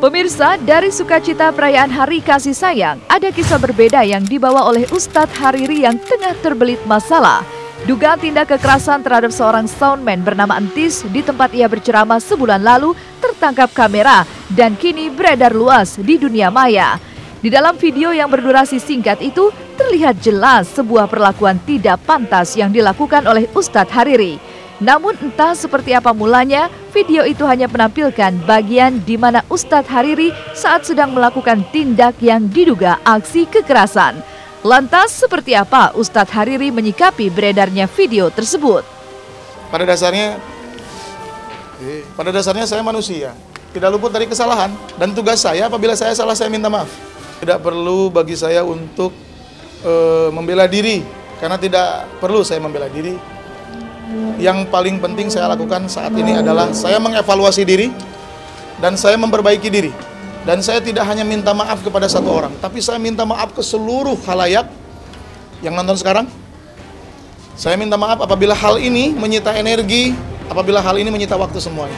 Pemirsa, dari sukacita perayaan Hari Kasih Sayang, ada kisah berbeda yang dibawa oleh Ustadz Hariri yang tengah terbelit masalah. Dugaan tindak kekerasan terhadap seorang soundman bernama Entis di tempat ia berceramah sebulan lalu tertangkap kamera dan kini beredar luas di dunia maya. Di dalam video yang berdurasi singkat itu, terlihat jelas sebuah perlakuan tidak pantas yang dilakukan oleh Ustadz Hariri. Namun entah seperti apa mulanya, video itu hanya menampilkan bagian di mana Ustadz Hariri saat sedang melakukan tindak yang diduga aksi kekerasan. Lantas seperti apa Ustadz Hariri menyikapi beredarnya video tersebut? Pada dasarnya saya manusia, tidak luput dari kesalahan. Dan tugas saya apabila saya salah saya minta maaf. Tidak perlu bagi saya untuk membela diri, karena tidak perlu saya membela diri. Yang paling penting saya lakukan saat ini adalah saya mengevaluasi diri dan saya memperbaiki diri. Dan saya tidak hanya minta maaf kepada satu orang, tapi saya minta maaf ke seluruh khalayak yang nonton sekarang. Saya minta maaf apabila hal ini menyita energi, apabila hal ini menyita waktu semuanya.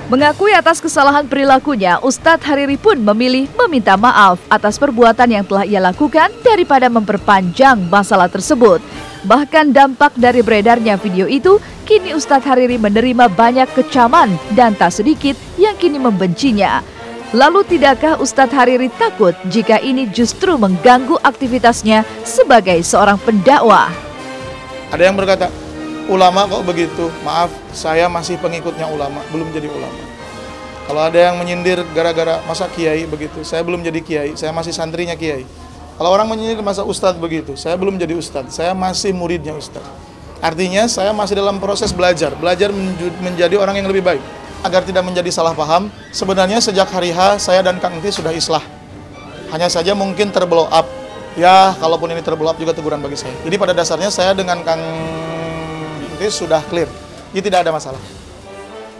Mengakui atas kesalahan perilakunya, Ustadz Hariri pun memilih meminta maaf atas perbuatan yang telah ia lakukan daripada memperpanjang masalah tersebut. Bahkan dampak dari beredarnya video itu, kini Ustadz Hariri menerima banyak kecaman dan tak sedikit yang kini membencinya. Lalu tidakkah Ustadz Hariri takut jika ini justru mengganggu aktivitasnya sebagai seorang pendakwah? Ada yang berkata, ulama kok begitu? Maaf, saya masih pengikutnya ulama, belum jadi ulama. Kalau ada yang menyindir gara-gara masa kiai begitu, saya belum jadi kiai, saya masih santrinya kiai. Kalau orang menyindir masa ustadz begitu, saya belum jadi ustadz, saya masih muridnya ustadz. Artinya saya masih dalam proses belajar menjadi orang yang lebih baik. Agar tidak menjadi salah paham, sebenarnya sejak hari H saya dan Kang Entis sudah islah. Hanya saja mungkin terblow up. Ya, kalaupun ini terblow up juga teguran bagi saya. Jadi pada dasarnya saya dengan Kang Entis sudah clear, jadi tidak ada masalah.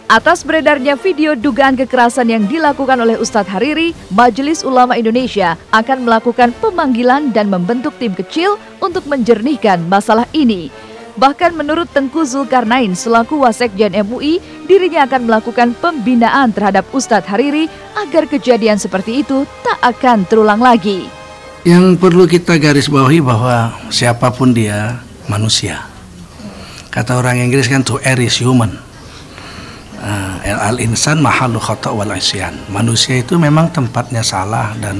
Atas beredarnya video dugaan kekerasan yang dilakukan oleh Ustadz Hariri, Majelis Ulama Indonesia akan melakukan pemanggilan dan membentuk tim kecil untuk menjernihkan masalah ini. Bahkan menurut Tengku Zulkarnain selaku Wasekjen MUI, dirinya akan melakukan pembinaan terhadap Ustadz Hariri agar kejadian seperti itu tak akan terulang lagi. Yang perlu kita garis bawahi bahwa siapapun dia manusia. Kata orang Inggris kan to err is human. Al-insan mahallu khata' wal isyan. Manusia itu memang tempatnya salah dan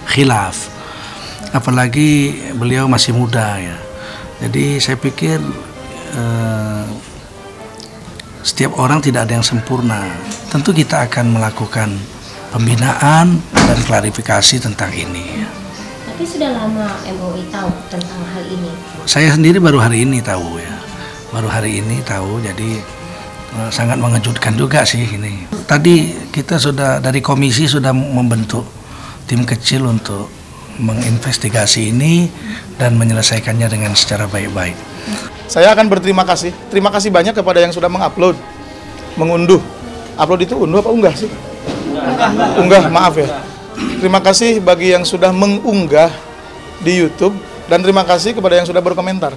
khilaf. Apalagi beliau masih muda ya. Jadi saya pikir setiap orang tidak ada yang sempurna. Tentu kita akan melakukan pembinaan dan klarifikasi tentang ini. Tapi sudah lama MUI tahu tentang hal ini? Saya sendiri baru hari ini tahu ya. Baru hari ini tahu, jadi sangat mengejutkan juga sih ini. Tadi kita sudah dari komisi sudah membentuk tim kecil untuk menginvestigasi ini dan menyelesaikannya dengan secara baik-baik. Saya akan berterima kasih. Terima kasih banyak kepada yang sudah mengupload, mengunduh. Upload itu unduh apa unggah sih? Unggah, maaf ya. Terima kasih bagi yang sudah mengunggah di YouTube dan terima kasih kepada yang sudah berkomentar.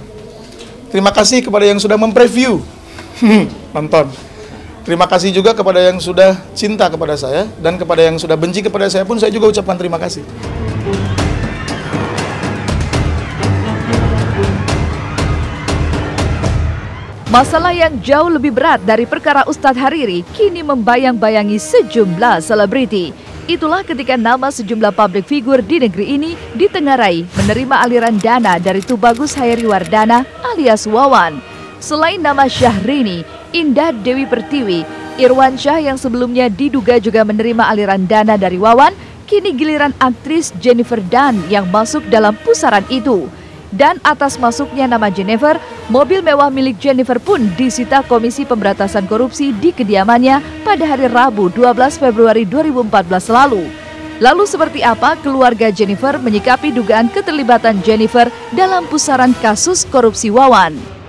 Terima kasih kepada yang sudah mempreview. Nonton. Terima kasih juga kepada yang sudah cinta kepada saya dan kepada yang sudah benci kepada saya pun saya juga ucapkan terima kasih. Masalah yang jauh lebih berat dari perkara Ustadz Hariri kini membayang-bayangi sejumlah selebriti. Itulah ketika nama sejumlah publik figur di negeri ini ditengarai menerima aliran dana dari Tubagus Hairiwardana alias Wawan. Selain nama Syahrini, Indah Dewi Pertiwi, Irwan Syah yang sebelumnya diduga juga menerima aliran dana dari Wawan, kini giliran aktris Jennifer Dunn yang masuk dalam pusaran itu. Dan atas masuknya nama Jennifer, mobil mewah milik Jennifer pun disita Komisi Pemberantasan Korupsi di kediamannya pada hari Rabu 12 Februari 2014 lalu. Lalu seperti apa keluarga Jennifer menyikapi dugaan keterlibatan Jennifer dalam pusaran kasus korupsi Wawan?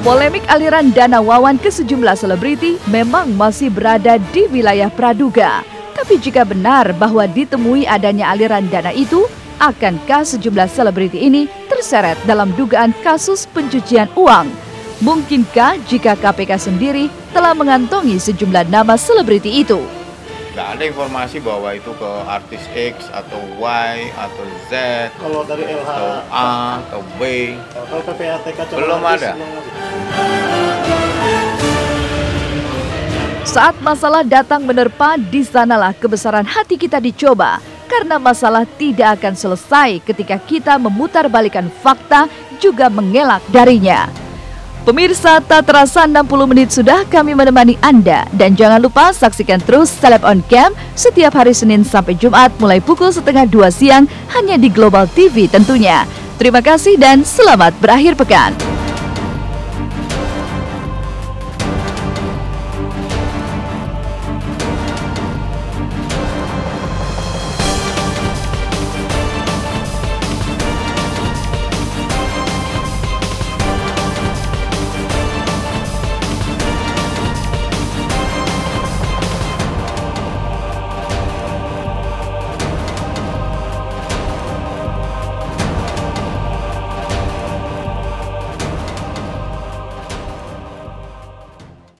Polemik aliran dana Wawan ke sejumlah selebriti memang masih berada di wilayah praduga. Tapi jika benar bahwa ditemui adanya aliran dana itu, akankah sejumlah selebriti ini terseret dalam dugaan kasus pencucian uang? Mungkinkah jika KPK sendiri telah mengantongi sejumlah nama selebriti itu? Nggak ada informasi bahwa itu ke artis X atau Y atau Z, kalau dari LH atau A atau B, kalau PPATK belum ada. Saat masalah datang menerpa, di sanalah kebesaran hati kita dicoba. Karena masalah tidak akan selesai ketika kita memutarbalikkan fakta juga mengelak darinya. Pemirsa, tak terasa 60 menit sudah kami menemani Anda. Dan jangan lupa saksikan terus Celeb on Cam setiap hari Senin sampai Jumat mulai pukul 1:30 siang hanya di Global TV tentunya. Terima kasih dan selamat berakhir pekan.